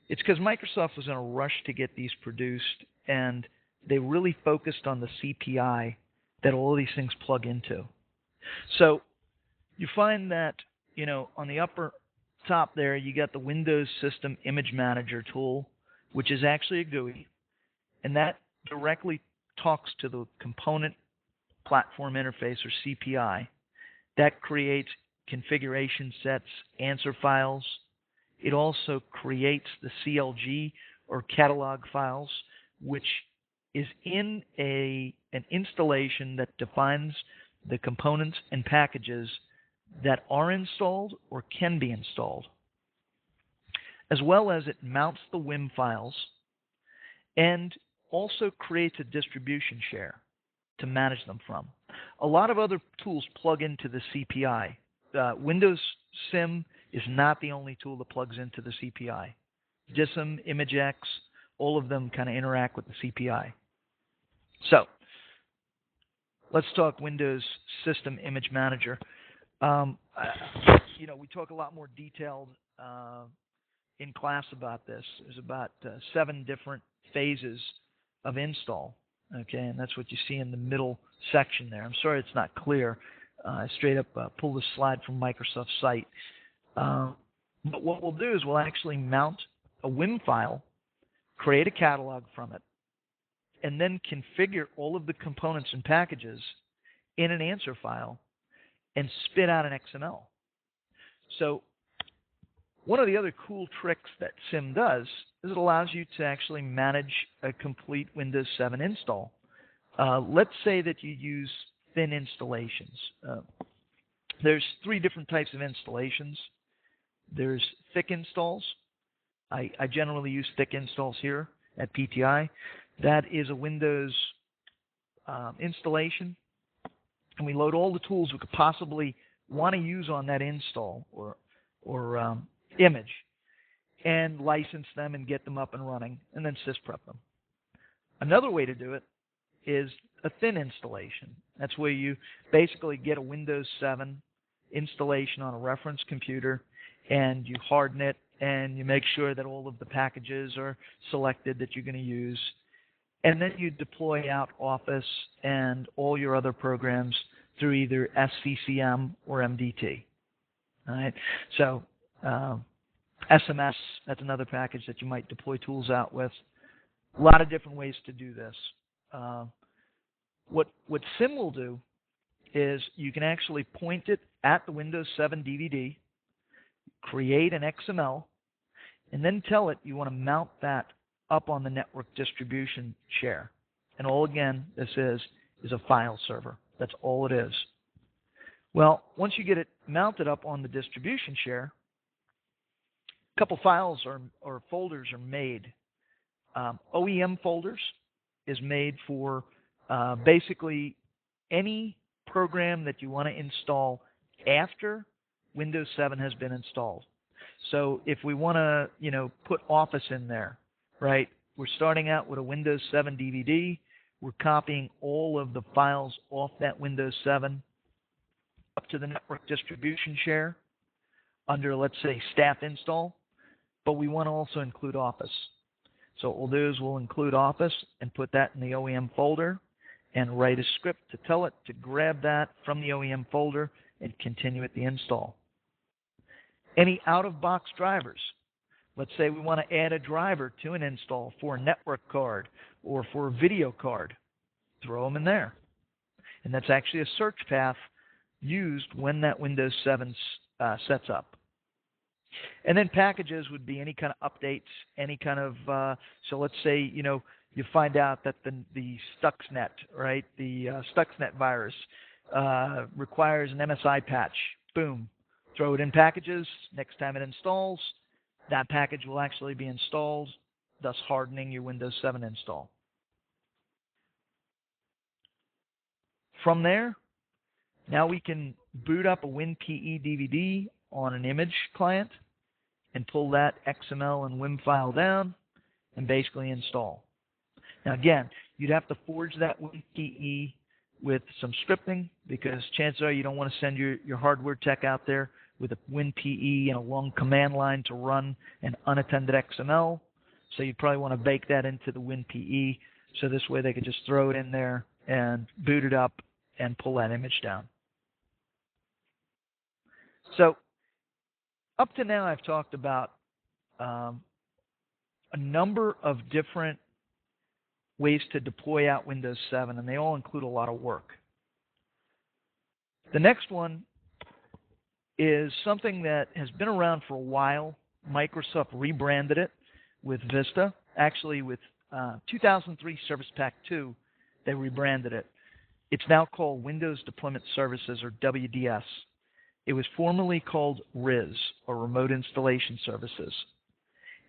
it's because Microsoft was in a rush to get these produced, and they really focused on the CPI that all of these things plug into. So you find that, on the upper top there, you got the Windows System Image Manager tool, which is actually a GUI, and that directly talks to the component platform interface, or CPI. That creates configuration sets, answer files. It also creates the CLG, or catalog files, which is in an installation that defines the components and packages that are installed or can be installed, as well as it mounts the WIM files and also creates a distribution share to manage them from. A lot of other tools plug into the CPI. Windows Sim is not the only tool that plugs into the CPI. Dism, ImageX, all of them kind of interact with the CPI. So let's talk Windows System Image Manager. We talk a lot more detailed in class about this. There's about 7 different phases of install. Okay, and that's what you see in the middle section there. I'm sorry it's not clear. I straight up pulled this slide from Microsoft's site. But what we'll do is we'll actually mount a WIM file, create a catalog from it, and then configure all of the components and packages in an answer file and spit out an XML. So one of the other cool tricks that Sim does is it allows you to actually manage a complete Windows 7 install. Let's say that you use thin installations. There's 3 different types of installations. There's thick installs. I generally use thick installs here at PTI. That is a Windows installation, and we load all the tools we could possibly want to use on that install or image, and license them and get them up and running, and then sysprep them. Another way to do it is a thin installation. That's where you basically get a Windows 7 installation on a reference computer, and you harden it, and you make sure that all of the packages are selected that you're going to use. And then you deploy out Office and all your other programs through either SCCM or MDT. All right. So SMS, that's another package that you might deploy tools out with. A lot of different ways to do this. What SIM will do is you can actually point it at the Windows 7 DVD, create an XML, and then tell it you want to mount that up on the network distribution share. And all, again, this is a file server. That's all it is. Well, once you get it mounted up on the distribution share, a couple files or folders are made. OEM Folders is made for basically any program that you want to install after Windows 7 has been installed. So if we want to, put Office in there, right? We're starting out with a Windows 7 DVD. We're copying all of the files off that Windows 7 up to the network distribution share under, let's say, staff install, but we want to also include Office. So what we'll do is we'll include Office and put that in the OEM folder and write a script to tell it to grab that from the OEM folder and continue with the install. Any out-of-box drivers. Let's say we want to add a driver to an install for a network card or for a video card. Throw them in there. And that's actually a search path used when that Windows 7 sets up. And then packages would be any kind of updates, any kind of, so let's say, you find out that the Stuxnet, right, the Stuxnet virus requires an MSI patch. Boom. Throw it in packages. Next time it installs, that package will actually be installed, thus hardening your Windows 7 install. From there, now we can boot up a WinPE DVD on an image client and pull that XML and WIM file down and basically install. Now again, you'd have to forge that WinPE with some scripting because chances are you don't want to send your hardware tech out there with a WinPE and a long command line to run an unattended XML. So you probably want to bake that into the WinPE so this way they could just throw it in there and boot it up and pull that image down. So up to now I've talked about a number of different ways to deploy out Windows 7, and they all include a lot of work. The next one is something that has been around for a while. Microsoft rebranded it with Vista. Actually, with 2003 Service Pack 2, they rebranded it. It's now called Windows Deployment Services, or WDS. It was formerly called RIS, or Remote Installation Services.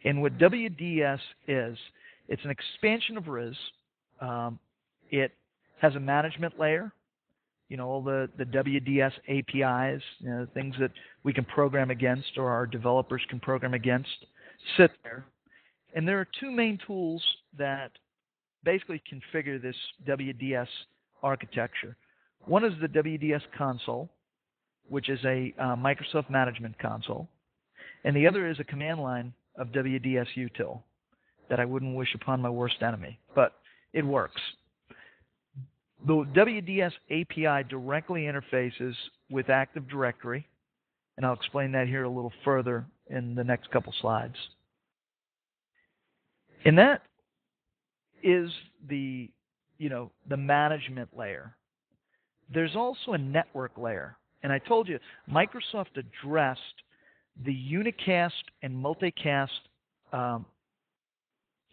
And what WDS is, it's an expansion of RIS. It has a management layer, all the WDS APIs, things that we can program against or our developers can program against, sit there. And there are two main tools that basically configure this WDS architecture. One is the WDS console, which is a Microsoft management console, and the other is a command line of WDS util that I wouldn't wish upon my worst enemy, but it works. The WDS API directly interfaces with Active Directory, and I'll explain that here a little further in the next couple slides. And that is the management layer. There's also a network layer. And I told you, Microsoft addressed the unicast and multicast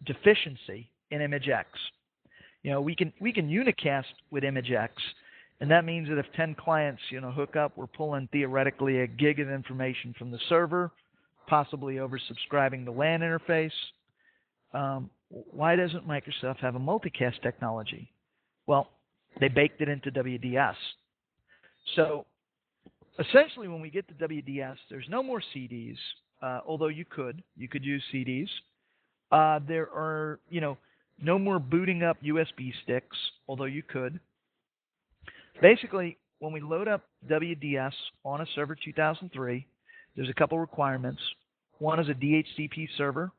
deficiency in ImageX. We can unicast with ImageX, and that means that if 10 clients, hook up, we're pulling theoretically a gig of information from the server. possibly oversubscribing the LAN interface. Why doesn't Microsoft have a multicast technology? Well, they baked it into WDS. So essentially, when we get to WDS, there's no more CDs, although you could use CDs. There are, no more booting up USB sticks, although you could. Basically, when we load up WDS on a server 2003, there's a couple requirements. One is a DHCP server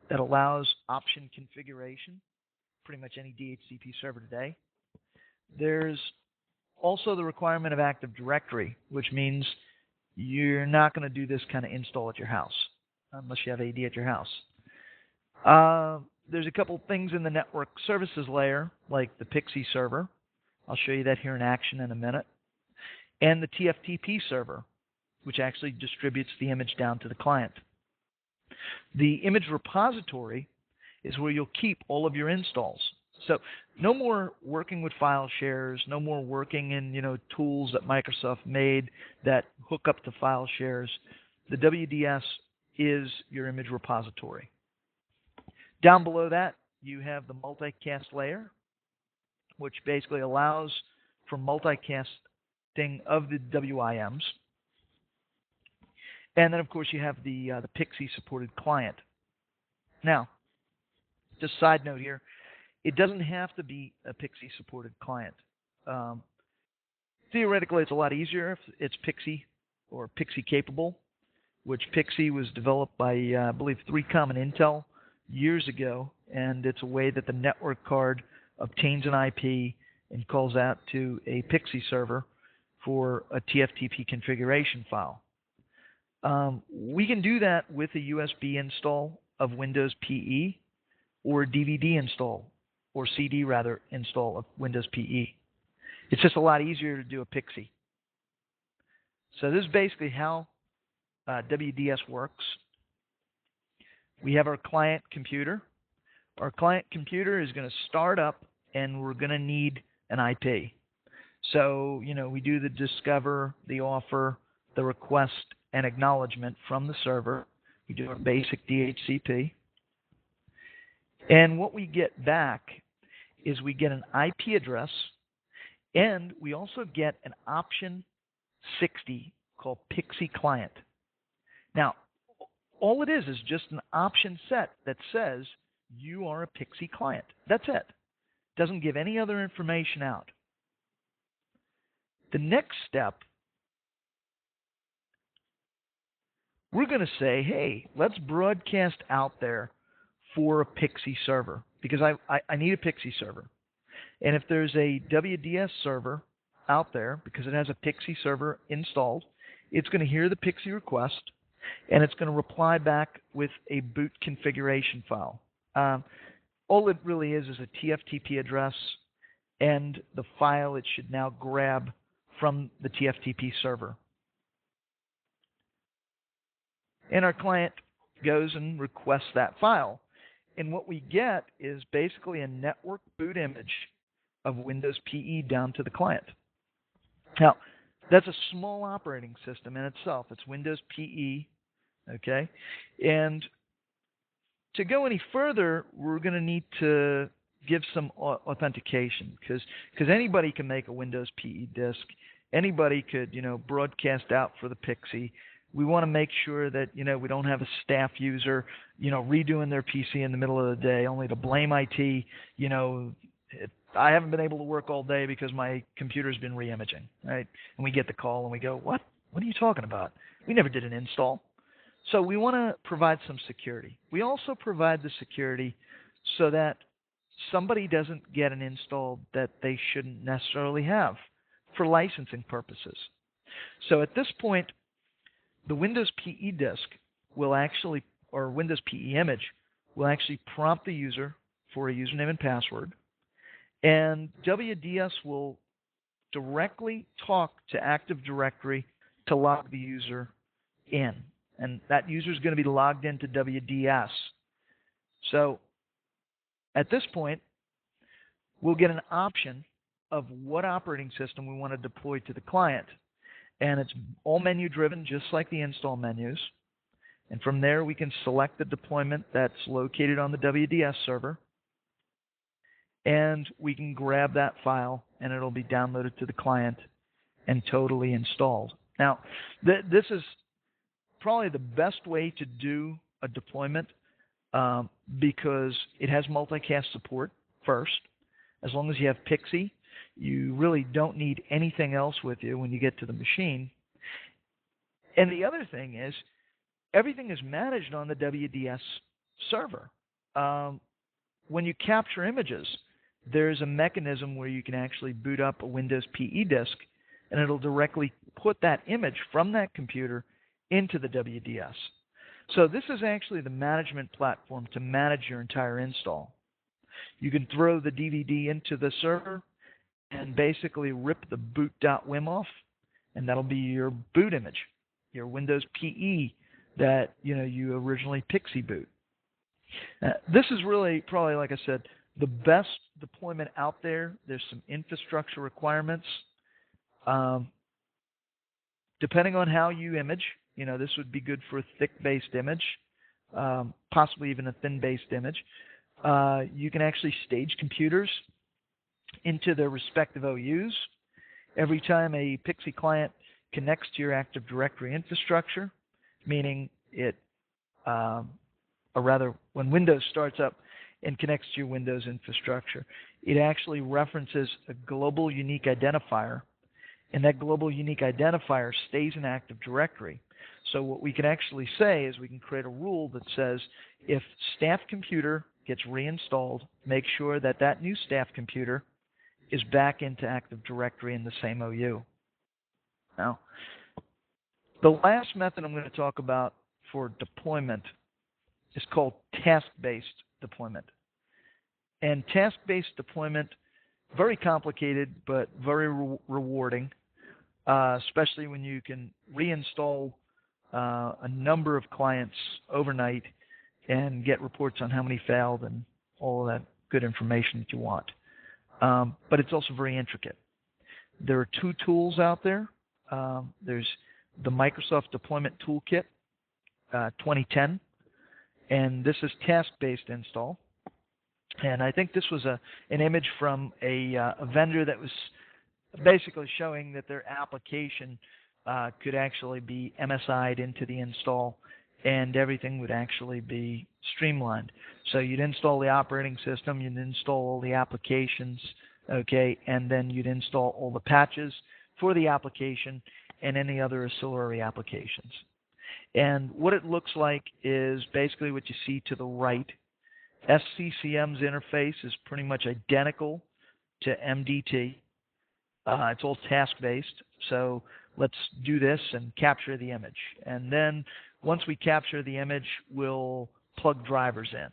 that allows option configuration, pretty much any DHCP server today. There's also the requirement of Active Directory, which means you're not going to do this kind of install at your house, unless you have AD at your house. There's a couple things in the network services layer, like the Pixie server. I'll show you that here in action in a minute. And the TFTP server, which actually distributes the image down to the client. The image repository is where you'll keep all of your installs. So no more working with file shares, no more working in tools that Microsoft made that hook up to file shares. The WDS is your image repository. Down below that, you have the multicast layer, which basically allows for multicasting of the WIMs. And then, of course, you have the Pixie-supported client. Now, just side note here, it doesn't have to be a Pixie-supported client. Theoretically, it's a lot easier if it's Pixie or Pixie-capable, which Pixie was developed by, I believe, 3Com and Intel years ago, and it's a way that the network card obtains an IP and calls out to a Pixie server for a TFTP configuration file. We can do that with a USB install of Windows PE or a DVD install, or CD rather, install of Windows PE. It's just a lot easier to do a Pixie. So this is basically how WDS works. We have our client computer. Our client computer is going to start up, and we're going to need an IP. So, we do the discover, the offer, the request, and acknowledgement from the server. We do our basic DHCP. And what we get back is we get an IP address, and we also get an option 60 called Pixie Client. Now, all it is just an option set that says you are a Pixie client. That's it. Doesn't give any other information out. The next step, we're going to say, hey, let's broadcast out there for a Pixie server, because I need a Pixie server. And if there's a WDS server out there, because it has a Pixie server installed, it's going to hear the Pixie request, and it's going to reply back with a boot configuration file. All it really is a TFTP address and the file it should now grab from the TFTP server. And our client goes and requests that file. And what we get is basically a network boot image of Windows PE down to the client. Now, that's a small operating system in itself. It's Windows PE, okay? And to go any further, we're going to need to give some authentication, because anybody can make a Windows PE disk. Anybody could, broadcast out for the Pixie. We want to make sure that, we don't have a staff user, redoing their PC in the middle of the day only to blame IT. I haven't been able to work all day because my computer's been re-imaging, right? And we get the call and we go, what? What are you talking about? We never did an install. So we want to provide some security. We also provide the security so that somebody doesn't get an install that they shouldn't necessarily have for licensing purposes. So at this point, the Windows PE disk will actually, or Windows PE image, will actually prompt the user for a username and password. And WDS will directly talk to Active Directory to log the user in. And that user is going to be logged into WDS. So at this point, we'll get an option of what operating system we want to deploy to the client. And it's all menu driven, just like the install menus. And from there, we can select the deployment that's located on the WDS server, and we can grab that file, and it'll be downloaded to the client and totally installed. Now, this is probably the best way to do a deployment because it has multicast support first. As long as you have Pixie, you really don't need anything else with you when you get to the machine. And the other thing is, everything is managed on the WDS server. When you capture images, there's a mechanism where you can actually boot up a Windows PE disk, and it'll directly put that image from that computer into the WDS. So this is actually the management platform to manage your entire install. You can throw the DVD into the server and basically rip the boot.wim off, and that'll be your boot image, your Windows PE that you originally Pixie boot. This is really probably, like I said, the best deployment out there. There's some infrastructure requirements. Depending on how you image, this would be good for a thick-based image, possibly even a thin-based image. You can actually stage computers into their respective OUs. Every time a Pixie client connects to your Active Directory infrastructure, meaning when Windows starts up and connects to your Windows infrastructure, it actually references a global unique identifier, and that global unique identifier stays in Active Directory. So what we can actually say is we can create a rule that says if staff computer gets reinstalled, make sure that that new staff computer is back into Active Directory in the same OU. Now, the last method I'm going to talk about for deployment is called task-based deployment. And task-based deployment, very complicated, but very rewarding, especially when you can reinstall a number of clients overnight and get reports on how many failed and all of that good information that you want. But it's also very intricate. There are two tools out there. There's the Microsoft Deployment Toolkit 2010, and this is task-based install. And I think this was an image from a vendor that was basically showing that their application could actually be MSI'd into the install, and everything would actually be streamlined. So you'd install the operating system, you'd install all the applications, okay, and then you'd install all the patches for the application and any other ancillary applications. And what it looks like is basically what you see to the right. SCCM's interface is pretty much identical to MDT. It's all task-based, so let's do this and capture the image. And then once we capture the image, we'll plug drivers in.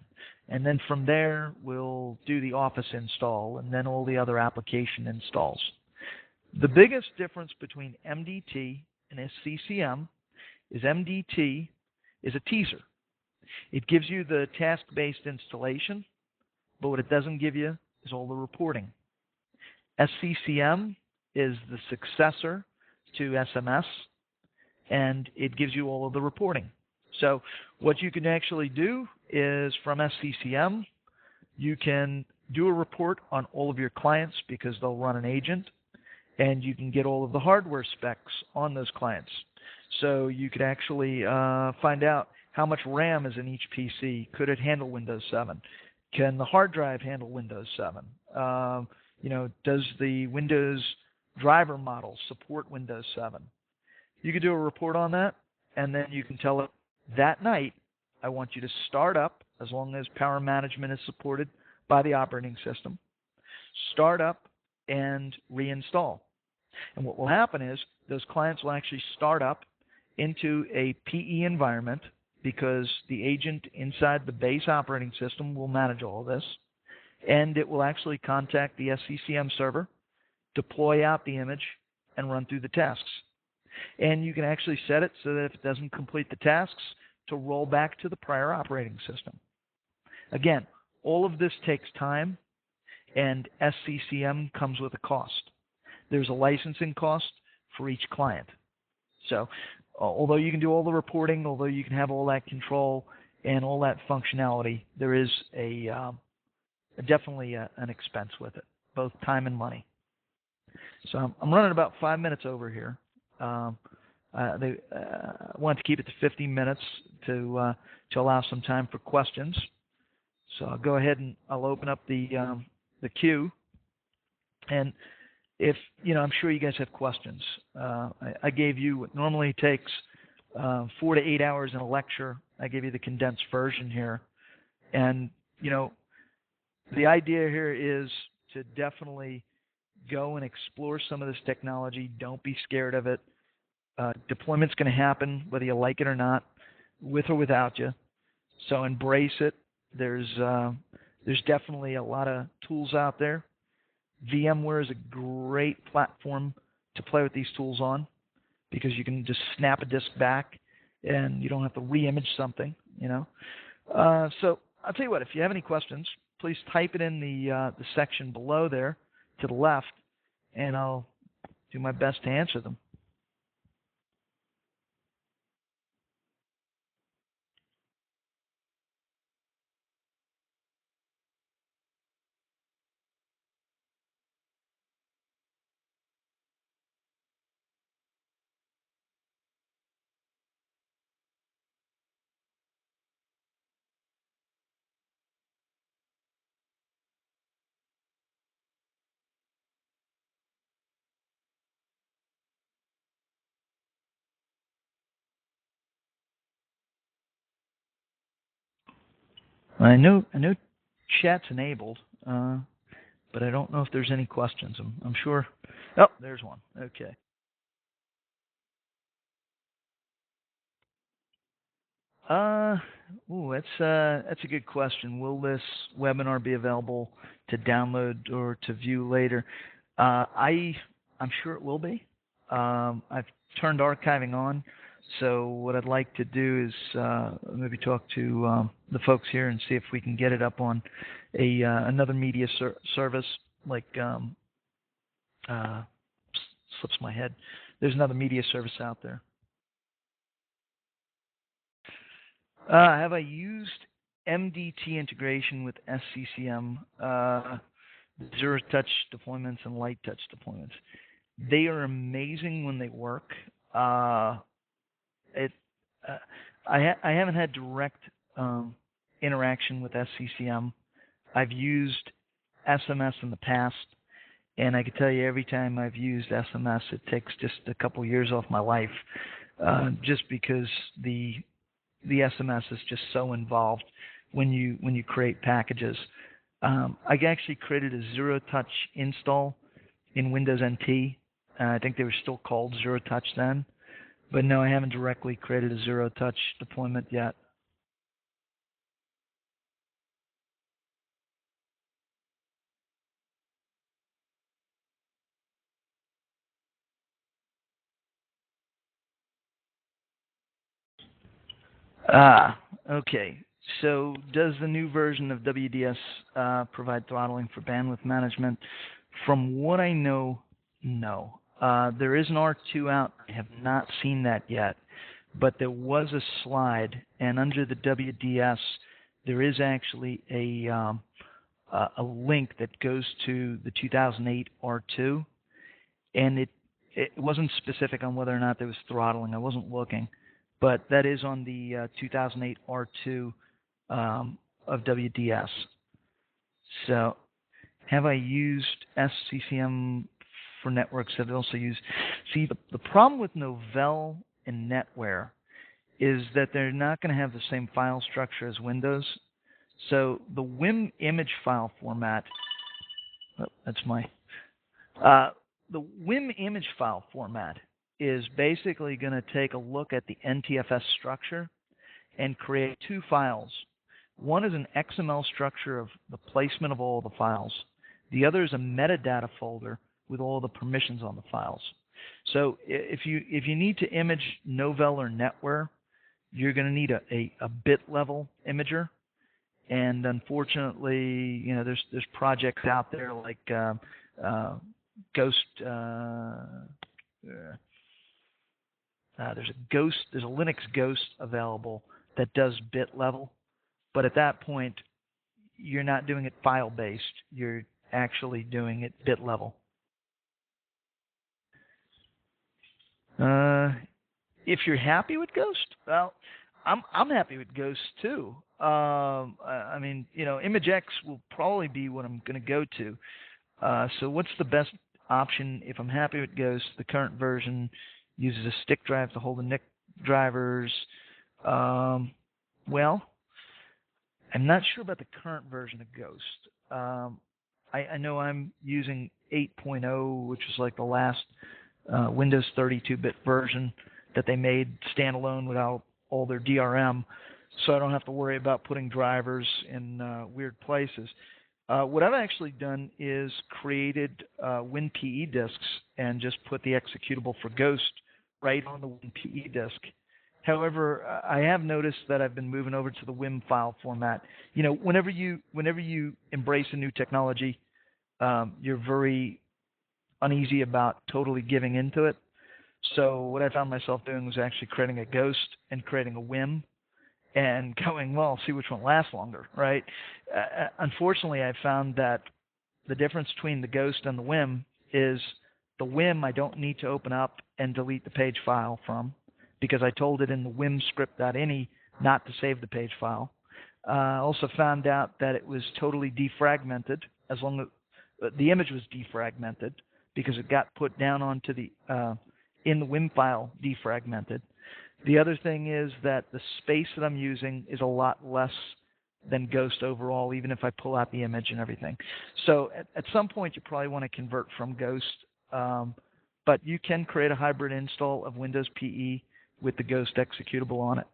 And then from there, we'll do the Office install and then all the other application installs. The biggest difference between MDT and SCCM is MDT is a teaser. It gives you the task-based installation, but what it doesn't give you is all the reporting. SCCM is the successor to SMS, and it gives you all of the reporting. So what you can actually do is from SCCM, you can do a report on all of your clients because they'll run an agent, and you can get all of the hardware specs on those clients. So you could actually find out how much RAM is in each PC. Could it handle Windows 7? Can the hard drive handle Windows 7? Does the Windows driver model support Windows 7? You could do a report on that, and then you can tell it that night, I want you to start up, as long as power management is supported by the operating system, start up and reinstall. And what will happen is those clients will actually start up into a PE environment because the agent inside the base operating system will manage all of this, and it will actually contact the SCCM server, deploy out the image, and run through the tasks. And you can actually set it so that if it doesn't complete the tasks, to roll back to the prior operating system. Again, all of this takes time, and SCCM comes with a cost. There's a licensing cost for each client. So although you can do all the reporting, although you can have all that control and all that functionality, there is definitely an expense with it, both time and money. So I'm running about 5 minutes over here. They wanted to keep it to 15 minutes to allow some time for questions. So I'll go ahead and I'll open up the queue. And if, I'm sure you guys have questions. I gave you what normally takes 4 to 8 hours in a lecture. I gave you the condensed version here. And, the idea here is to definitely go and explore some of this technology. Don't be scared of it. Deployment's going to happen whether you like it or not, with or without you. So embrace it. There's definitely a lot of tools out there. VMware is a great platform to play with these tools on because you can just snap a disk back and you don't have to re-image something, So I'll tell you what, if you have any questions, please type it in the section below there to the left, and I'll do my best to answer them. I know chat's enabled, but I don't know if there's any questions. I'm sure. Oh, there's one. Okay. That's a good question. Will this webinar be available to download or to view later? I'm sure it will be. I've turned archiving on, so what I'd like to do is maybe talk to the folks here and see if we can get it up on another media service, like slips my head. There's another media service out there. Have I used MDT integration with SCCM, zero touch deployments and light touch deployments? They are amazing when they work. I haven't had direct interaction with SCCM. I've used SMS in the past, and I can tell you every time I've used SMS, it takes just a couple years off my life, just because the SMS is just so involved when you create packages. I actually created a zero-touch install in Windows NT. I think they were still called zero-touch then. But no, I haven't directly created a zero-touch deployment yet. Okay. So does the new version of WDS provide throttling for bandwidth management? From what I know, no. There is an R2 out. I have not seen that yet. But there was a slide, and under the WDS, there is actually a link that goes to the 2008 R2, and it wasn't specific on whether or not there was throttling. I wasn't looking. But that is on the 2008 R2 of WDS. So have I used SCCM for networks? Have I also used... See, the problem with Novell and NetWare is that they're not going to have the same file structure as Windows. So the WIM image file format... Oh, that's my... the WIM image file format is basically going to take a look at the NTFS structure and create two files. One is an XML structure of the placement of all the files. The other is a metadata folder with all the permissions on the files. So if you need to image Novell or NetWare, you're going to need a bit level imager. And unfortunately, there's projects out there like Ghost. there's a Linux Ghost available that does bit level, but at that point, you're not doing it file based. You're actually doing it bit level. If you're happy with Ghost, well, I'm happy with Ghost too. I mean, ImageX will probably be what I'm going to go to. So what's the best option if I'm happy with Ghost? The current version uses a stick drive to hold the NIC drivers. Well, I'm not sure about the current version of Ghost. I know I'm using 8.0, which is like the last Windows 32-bit version that they made standalone without all their DRM, so I don't have to worry about putting drivers in weird places. What I've actually done is created WinPE disks and just put the executable for Ghost right on the WinPE disk. However, I have noticed that I've been moving over to the WIM file format. Whenever you embrace a new technology, you're very uneasy about totally giving into it. So what I found myself doing was actually creating a Ghost and creating a WIM and going, well, see which one lasts longer, right? Unfortunately, I found that the difference between the Ghost and the WIM is the WIM I don't need to open up and delete the page file from, because I told it in the WIM script.ini not to save the page file. I also found out that it was totally defragmented, as long as the image was defragmented, because it got put down onto the in the WIM file defragmented. The other thing is that the space that I'm using is a lot less than Ghost overall, even if I pull out the image and everything. So at some point, you probably want to convert from Ghost, but you can create a hybrid install of Windows PE with the Ghost executable on it.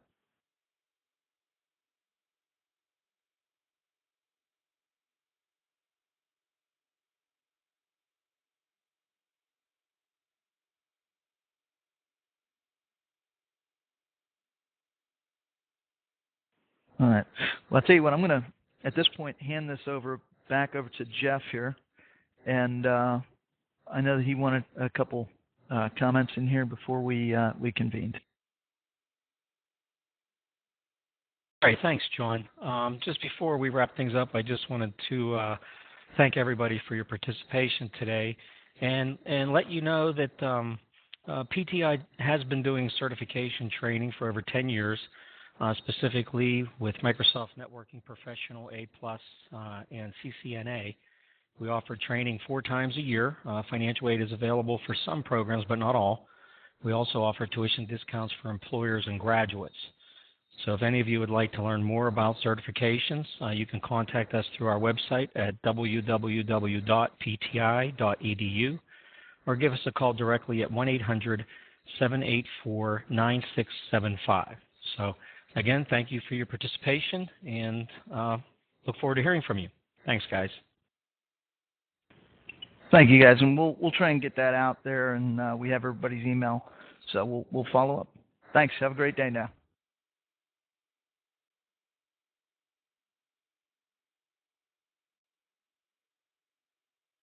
All right. Well, I'll tell you what, I'm going to, at this point, hand this back over to Jeff here. And I know that he wanted a couple comments in here before we convened. All right, thanks, John. Just before we wrap things up, I just wanted to thank everybody for your participation today and let you know that PTI has been doing certification training for over 10 years, specifically with Microsoft Networking Professional A+, and CCNA. We offer training 4 times a year. Financial aid is available for some programs, but not all. We also offer tuition discounts for employers and graduates. So if any of you would like to learn more about certifications, you can contact us through our website at www.pti.edu or give us a call directly at 1-800-784-9675. So again, thank you for your participation and look forward to hearing from you. Thanks, guys. Thank you, guys, and we'll try and get that out there, and we have everybody's email, so we'll follow up. Thanks. Have a great day now.